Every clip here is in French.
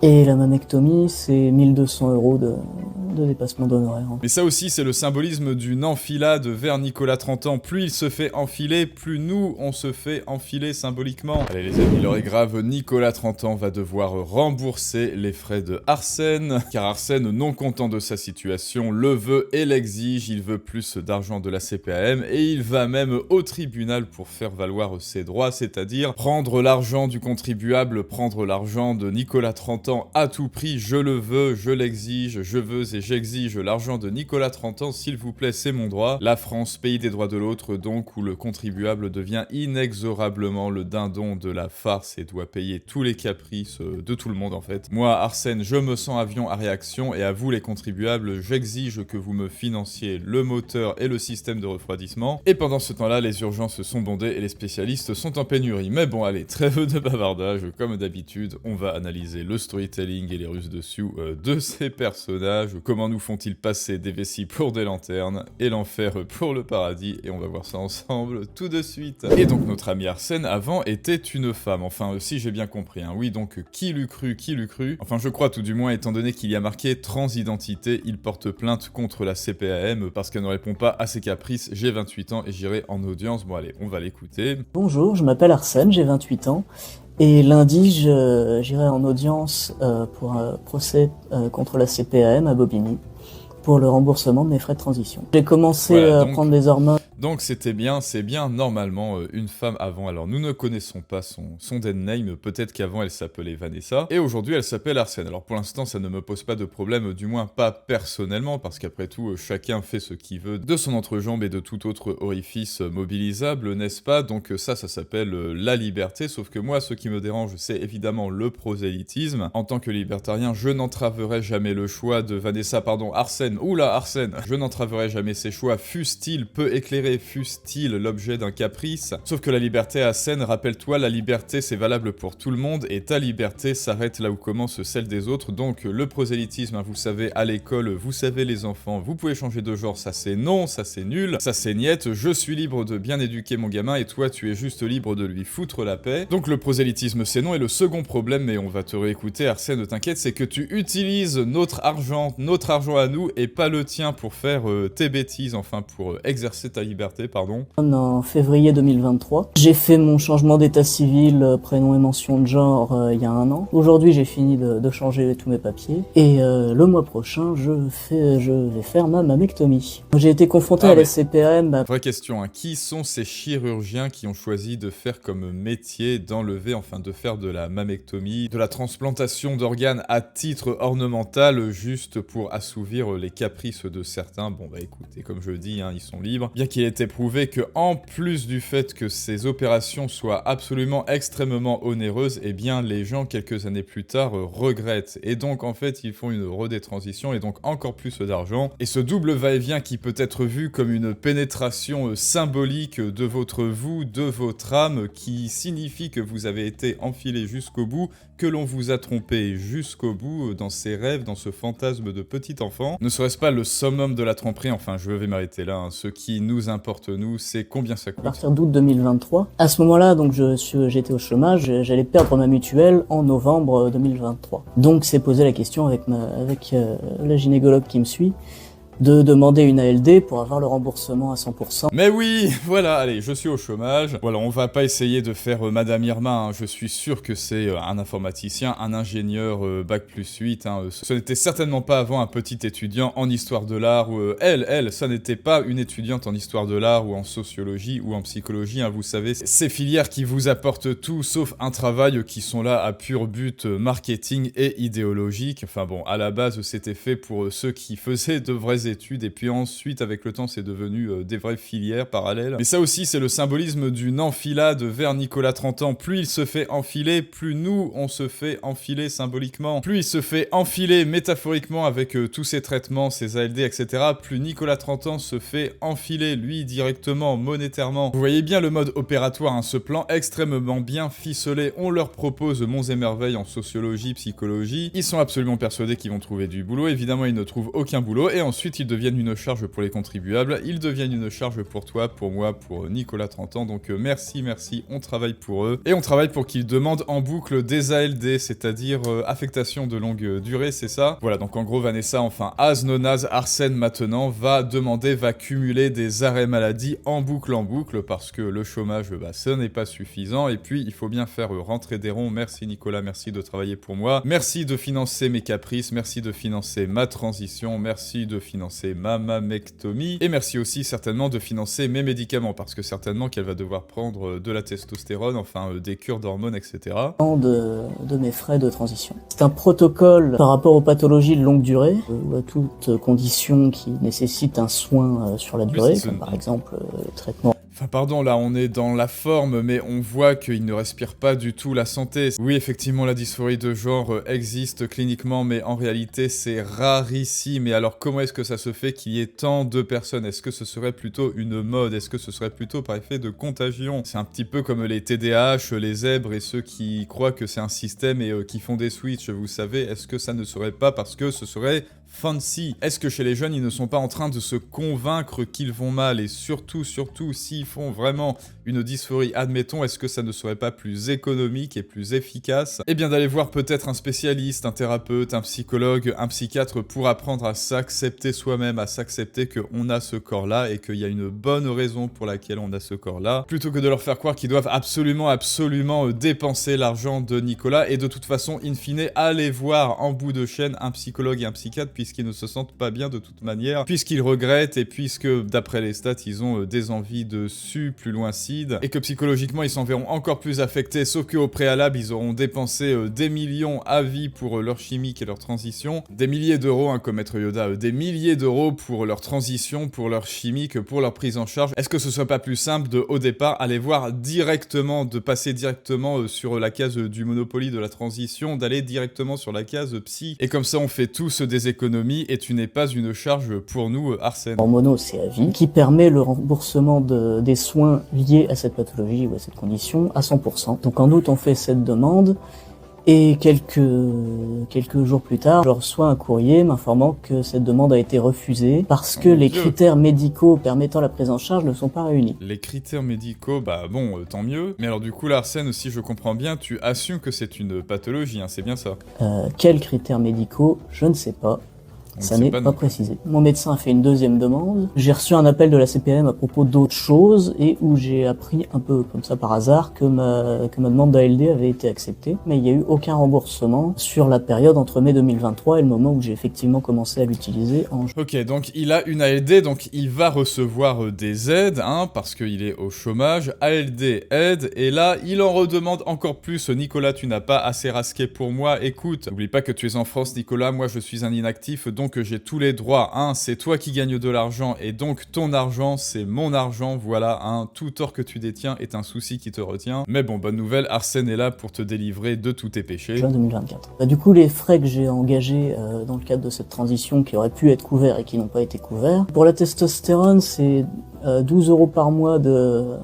Et la mammectomie, c'est 1200 € de dépassement d'honoraires. Mais ça aussi, c'est le symbolisme d'une enfilade vers Nicolas 30 ans. Plus il se fait enfiler, plus nous, on se fait enfiler symboliquement. Allez les amis, l'heure est grave, Nicolas 30 ans va devoir rembourser les frais de Arsène, car Arsène, non content de sa situation, le veut et l'exige. Il veut plus d'argent de la CPAM et il va même au tribunal pour faire valoir ses droits, c'est-à-dire prendre l'argent du contribuable, prendre l'argent de Nicolas 30 ans à tout prix. Je le veux, je l'exige, je veux et j'exige l'argent de Nicolas 30 ans, s'il vous plaît, c'est mon droit. La France, pays des droits de l'autre, donc, où le contribuable devient inexorablement le dindon de la farce et doit payer tous les caprices de tout le monde, en fait. Moi, Arsène, je me sens avion à réaction, et à vous, les contribuables, j'exige que vous me financiez le moteur et le système de refroidissement. Et pendant ce temps-là, les urgences sont bondées et les spécialistes sont en pénurie. Mais bon, allez, trêve de bavardage, comme d'habitude, on va analyser le storytelling et les ruses dessus de ces personnages. Comment nous font-ils passer des vessies pour des lanternes et l'enfer pour le paradis, et on va voir ça ensemble tout de suite. Et donc notre ami Arsène avant était une femme, enfin si j'ai bien compris, hein. Oui, donc qui l'eût cru, enfin je crois tout du moins, étant donné qu'il y a marqué transidentité. Il porte plainte contre la CPAM parce qu'elle ne répond pas à ses caprices. J'ai 28 ans et j'irai en audience. Bon allez, on va l'écouter. Bonjour, je m'appelle Arsène, j'ai 28 ans. Et lundi, j'irai en audience pour un procès contre la CPAM à Bobigny pour le remboursement de mes frais de transition. J'ai commencé à prendre des hormones. Donc c'était bien, c'est bien normalement une femme avant. Alors nous ne connaissons pas son dead name, peut-être qu'avant elle s'appelait Vanessa, et aujourd'hui elle s'appelle Arsène. Alors pour l'instant ça ne me pose pas de problème, du moins pas personnellement, parce qu'après tout chacun fait ce qu'il veut de son entrejambe et de tout autre orifice mobilisable, n'est-ce pas? Donc ça s'appelle la liberté, sauf que moi ce qui me dérange c'est évidemment le prosélytisme. En tant que libertarien, je n'entraverai jamais le choix de Vanessa, pardon, Arsène, oula Arsène, je n'entraverai jamais ses choix, fût-il peu éclairé, fût-il l'objet d'un caprice. Sauf que la liberté, Arsène, rappelle-toi, la liberté c'est valable pour tout le monde, et ta liberté s'arrête là où commence celle des autres. Donc le prosélytisme, hein, vous savez, à l'école, vous savez les enfants, vous pouvez changer de genre, ça c'est non, ça c'est nul, ça c'est niette, je suis libre de bien éduquer mon gamin, et toi tu es juste libre de lui foutre la paix. Donc le prosélytisme c'est non, et le second problème, mais on va te réécouter Arsène, ne t'inquiète, c'est que tu utilises notre argent à nous, et pas le tien pour faire tes bêtises, enfin pour exercer ta liberté, pardon. En février 2023. J'ai fait mon changement d'état civil, prénom et mention de genre, il y a 1 an. Aujourd'hui, j'ai fini de changer tous mes papiers. Et le mois prochain, je vais faire ma mammectomie. J'ai été confronté à la CPAM. Vraie question, hein. Qui sont ces chirurgiens qui ont choisi de faire comme métier d'enlever, enfin de faire de la mammectomie, de la transplantation d'organes à titre ornemental, juste pour assouvir les caprices de certains? Bon bah écoutez, comme je dis, hein, ils sont libres. Bien qu'il ait été prouvé que, en plus du fait que ces opérations soient absolument extrêmement onéreuses, eh bien les gens quelques années plus tard regrettent. Et donc en fait ils font une redétransition et donc encore plus d'argent. Et ce double va-et-vient qui peut être vu comme une pénétration symbolique de votre vous, de votre âme, qui signifie que vous avez été enfilé jusqu'au bout, que l'on vous a trompé jusqu'au bout dans ces rêves, dans ce fantasme de petit enfant. Ne serait-ce pas le summum de la tromperie? Enfin je vais m'arrêter là, hein. Ce qui nous importe nous, c'est combien ça coûte. À partir d'août 2023. À ce moment-là, donc j'étais au chômage, j'allais perdre ma mutuelle en novembre 2023. Donc c'est posé la question avec la gynécologue qui me suit, de demander une ALD pour avoir le remboursement à 100%. Mais oui, voilà, allez, je suis au chômage. Voilà, on va pas essayer de faire Madame Irma, hein. Je suis sûr que c'est un informaticien, un ingénieur bac+8, hein. Ce n'était certainement pas avant un petit étudiant en histoire de l'art, ou elle, ça n'était pas une étudiante en histoire de l'art, ou en sociologie, ou en psychologie, hein. Vous savez, ces filières qui vous apportent tout, sauf un travail, qui sont là à pur but marketing et idéologique. Enfin bon, à la base, c'était fait pour ceux qui faisaient de vraies études, et puis ensuite avec le temps c'est devenu des vraies filières parallèles. Mais ça aussi c'est le symbolisme d'une enfilade vers Nicolas 30 ans. Plus il se fait enfiler, plus nous on se fait enfiler symboliquement. Plus il se fait enfiler métaphoriquement avec tous ces traitements, ces ALD, etc. Plus Nicolas 30 ans se fait enfiler lui directement, monétairement. Vous voyez bien le mode opératoire, hein, ce plan extrêmement bien ficelé. On leur propose monts et merveilles en sociologie, psychologie. Ils sont absolument persuadés qu'ils vont trouver du boulot. Évidemment ils ne trouvent aucun boulot, et ensuite qu'ils deviennent une charge pour les contribuables, ils deviennent une charge pour toi, pour moi, pour Nicolas 30 ans, donc merci, on travaille pour eux, et on travaille pour qu'ils demandent en boucle des ALD, c'est-à-dire affectation de longue durée, c'est ça? Voilà, donc en gros Vanessa, enfin as non as Arsène maintenant, va cumuler des arrêts maladie en boucle, parce que le chômage, bah, ce n'est pas suffisant, et puis il faut bien faire rentrer des ronds. Merci Nicolas, merci de travailler pour moi, merci de financer mes caprices, merci de financer ma transition, merci de financer ma mammectomie, et merci aussi certainement de financer mes médicaments, parce que certainement qu'elle va devoir prendre de la testostérone, enfin des cures d'hormones, etc. De mes frais de transition. C'est un protocole par rapport aux pathologies de longue durée, ou à toute condition qui nécessite un soin sur la durée, oui, comme par exemple traitement. Enfin pardon, là on est dans la forme, mais on voit qu'il ne respire pas du tout la santé. Oui, effectivement, la dysphorie de genre existe cliniquement, mais en réalité c'est rarissime. Mais alors comment est-ce que ça se fait qu'il y ait tant de personnes? Est-ce que ce serait plutôt une mode? Est-ce que ce serait plutôt par effet de contagion? C'est un petit peu comme les TDAH, les zèbres et ceux qui croient que c'est un système et qui font des switches, vous savez. Est-ce que ça ne serait pas parce que ce serait fancy? Est-ce que chez les jeunes, ils ne sont pas en train de se convaincre qu'ils vont mal? Et surtout, s'ils font vraiment une dysphorie, admettons, est-ce que ça ne serait pas plus économique et plus efficace, eh bien d'aller voir peut-être un spécialiste, un thérapeute, un psychologue, un psychiatre pour apprendre à s'accepter soi-même, à s'accepter qu'on a ce corps-là et qu'il y a une bonne raison pour laquelle on a ce corps-là, plutôt que de leur faire croire qu'ils doivent absolument dépenser l'argent de Nicolas et de toute façon, in fine, aller voir en bout de chaîne un psychologue et un psychiatre puisqu'ils ne se sentent pas bien de toute manière, puisqu'ils regrettent et puisque, d'après les stats, ils ont des envies de plus loin CID, et que psychologiquement, ils s'en verront encore plus affectés, sauf qu'au préalable, ils auront dépensé des millions à vie pour leur chimique et leur transition, des milliers d'euros, hein, comme Maître Yoda, des milliers d'euros pour leur transition, pour leur chimique, pour leur prise en charge. Est-ce que ce serait pas plus simple de, au départ, aller voir directement, de passer directement sur la case du Monopoly de la transition, d'aller directement sur la case psy, et comme ça, on fait tous des économies et tu n'es pas une charge pour nous, Arsène. En mono, c'est à vie, qui permet le remboursement des soins liés à cette pathologie ou à cette condition à 100%. Donc en août, on fait cette demande et quelques jours plus tard, je reçois un courrier m'informant que cette demande a été refusée parce que les critères médicaux permettant la prise en charge ne sont pas réunis. Les critères médicaux, bah bon, tant mieux. Mais alors du coup, là, Arsène, si je comprends bien, tu assumes que c'est une pathologie, hein, c'est bien ça? Quels critères médicaux? Je ne sais pas. Ça n'est pas précisé. Mon médecin a fait une deuxième demande. J'ai reçu un appel de la CPM à propos d'autres choses et où j'ai appris un peu comme ça par hasard que ma demande d'ALD avait été acceptée. Mais il n'y a eu aucun remboursement sur la période entre mai 2023 et le moment où j'ai effectivement commencé à l'utiliser en... Ok, donc il a une ALD, donc il va recevoir des aides, hein, parce qu'il est au chômage. ALD, aide, et là, il en redemande encore plus. Nicolas, tu n'as pas assez rasqué pour moi. Écoute, n'oublie pas que tu es en France, Nicolas. Moi, je suis un inactif, donc que j'ai tous les droits, hein, c'est toi qui gagnes de l'argent, et donc ton argent, c'est mon argent, voilà, hein, tout tort que tu détiens est un souci qui te retient. Mais bon, bonne nouvelle, Arsène est là pour te délivrer de tous tes péchés. Juin 2024. Du coup, les frais que j'ai engagés dans le cadre de cette transition qui auraient pu être couverts et qui n'ont pas été couverts, pour la testostérone, c'est 12 € par mois de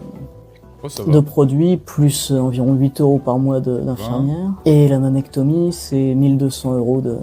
produits, plus environ 8 € par mois d'infirmière. Et la mammectomie, c'est 1200 € de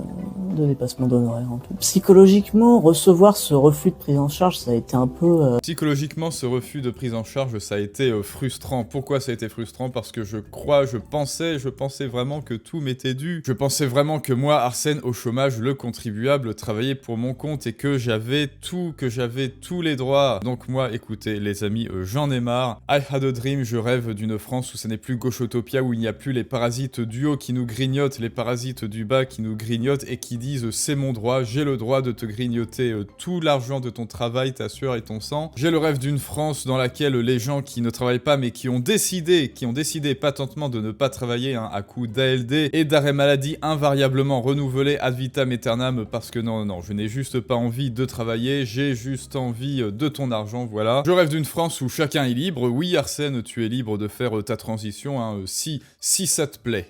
dépassement d'honoraires en tout. Psychologiquement, recevoir ce refus de prise en charge, ça a été un peu... Psychologiquement, ce refus de prise en charge, ça a été frustrant. Pourquoi ça a été frustrant? Parce que je pensais vraiment que tout m'était dû. Je pensais vraiment que moi, Arsène, au chômage, le contribuable, travaillait pour mon compte et que j'avais tous les droits. Donc moi, écoutez, les amis, j'en ai marre. I had a dream, je rêve d'une France où ce n'est plus Gauchotopia, où il n'y a plus les parasites du haut qui nous grignotent, les parasites du bas qui nous grignotent et qui disent c'est mon droit, j'ai le droit de te grignoter tout l'argent de ton travail, ta sueur et ton sang. J'ai le rêve d'une France dans laquelle les gens qui ne travaillent pas mais qui ont décidé patentement de ne pas travailler, hein, à coup d'ALD et d'arrêt maladie invariablement renouvelé ad vitam aeternam, parce que non, je n'ai juste pas envie de travailler, j'ai juste envie de ton argent, voilà. Je rêve d'une France où chacun est libre. Oui, Arsène, tu es libre de faire ta transition, hein, si ça te plaît,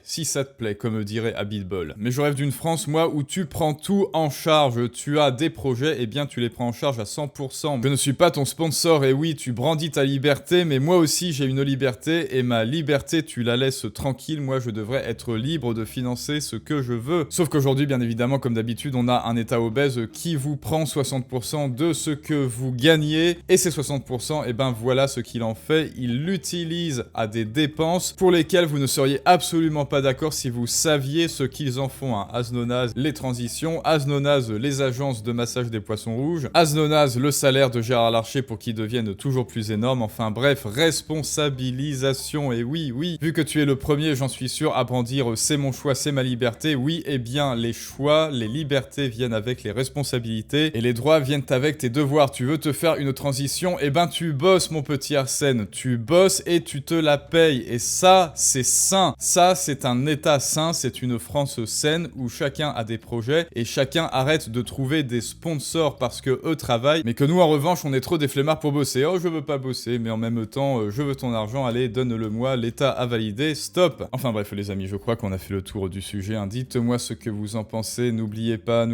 comme dirait Abitbol. Mais je rêve d'une France, moi, où tu tu prends tout en charge. Tu as des projets, eh bien tu les prends en charge à 100%. Je ne suis pas ton sponsor, et oui, tu brandis ta liberté, mais moi aussi j'ai une liberté, et ma liberté, tu la laisses tranquille. Moi, je devrais être libre de financer ce que je veux. Sauf qu'aujourd'hui, bien évidemment, comme d'habitude, on a un état obèse qui vous prend 60% de ce que vous gagnez, et ces 60%, eh ben voilà ce qu'il en fait. Il l'utilise à des dépenses pour lesquelles vous ne seriez absolument pas d'accord si vous saviez ce qu'ils en font. Hein. As known as les transitions, as known as les agences de massage des poissons rouges, as known as le salaire de Gérard Larcher pour qu'il devienne toujours plus énorme. Enfin bref, responsabilisation. Et oui, vu que tu es le premier, j'en suis sûr, à brandir c'est mon choix, c'est ma liberté. Oui, eh bien les choix, les libertés viennent avec les responsabilités et les droits viennent avec tes devoirs. Tu veux te faire une transition, eh ben tu bosses mon petit Arsène, tu bosses et tu te la payes. Et ça, c'est sain. Ça, c'est un état sain, c'est une France saine où chacun a des projets et chacun arrête de trouver des sponsors parce que eux travaillent, mais que nous en revanche on est trop des flemmards pour bosser. Oh, je veux pas bosser, mais en même temps je veux ton argent, allez donne-le-moi, l'État a validé, stop. Enfin bref les amis, je crois qu'on a fait le tour du sujet, hein. Dites-moi ce que vous en pensez, n'oubliez pas,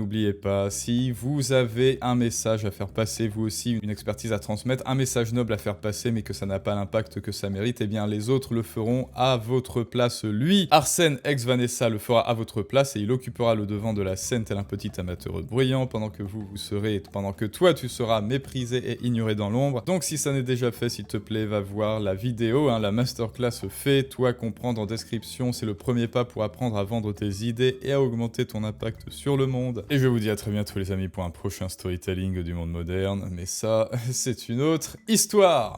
si vous avez un message à faire passer, vous aussi une expertise à transmettre, un message noble à faire passer mais que ça n'a pas l'impact que ça mérite, eh bien les autres le feront à votre place. Lui, Arsène ex Vanessa, le fera à votre place et il occupera le devant de la scène tel un petit amateur bruyant pendant que pendant que toi tu seras méprisé et ignoré dans l'ombre. Donc si ça n'est déjà fait, s'il te plaît, va voir la vidéo, hein, la masterclass Fais-toi comprendre en description. C'est le premier pas pour apprendre à vendre tes idées et à augmenter ton impact sur le monde. Et je vous dis à très bientôt les amis pour un prochain storytelling du monde moderne, mais ça, c'est une autre histoire.